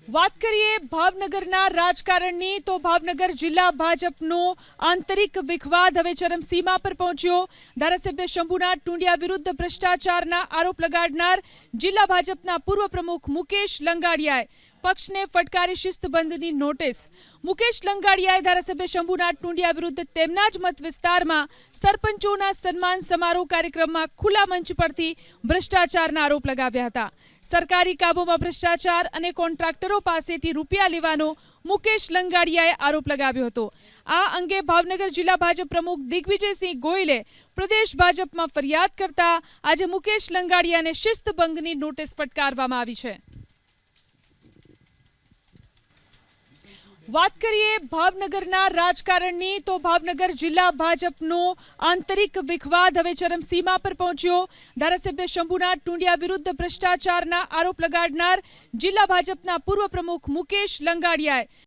વાત કરીએ ભાવનગરના રાજકારણની તો ભાવનગર જિલ્લા ભાજપનો આંતરિક વિખવાદ હવે ચરમસીમા પર પહોંચ્યો। ધારાસભ્ય શંભુનાથ ટુંડિયા વિરુદ્ધ ભ્રષ્ટાચારના આરોપ લગાડનાર જિલ્લા ભાજપના પૂર્વ પ્રમુખ મુકેશ લંગાડિયાએ પક્ષને ફટકારી શિસ્તબંધની નોટિસ। મુકેશ લંગાડિયાએ ધારાસભ્ય શંભુનાથ ટુંડિયા વિરુદ્ધ તેમના જ મત વિસ્તારમાં સરપંચોના સન્માન સમારોહ કાર્યક્રમમાં ખુલ્લા મંચ પરથી ભ્રષ્ટાચારના આરોપ લગાવ્યા હતા। સરકારી કામોમાં ભ્રષ્ટાચાર અને કોન્ટ્રાક્ટરો પાસેથી રૂપિયા લેવાનો મુકેશ લંગાડિયાએ આરોપ લગાવ્યો હતો। આ અંગે ભાવનગર જિલ્લા ભાજપ પ્રમુખ દિગ્વિજયસિંહ ગોયલે પ્રદેશ ભાજપમાં ફરિયાદ કરતા આજે મુકેશ લંગાડિયાને શિસ્તભંગની નોટિસ ફટકારવામાં આવી છે। વાત કરીએ ભાવનગરના રાજકારણની તો ભાવનગર જિલ્લા ભાજપનો આંતરિક વિખવાદ હવે ચરમસીમા પર પહોંચ્યો। ધારાસભ્ય શંભુનાથ ટુંડિયા વિરુદ્ધ ભ્રષ્ટાચારના આરોપ લગાડનાર જિલ્લા ભાજપના પૂર્વ પ્રમુખ મુકેશ લંગાડિયાએ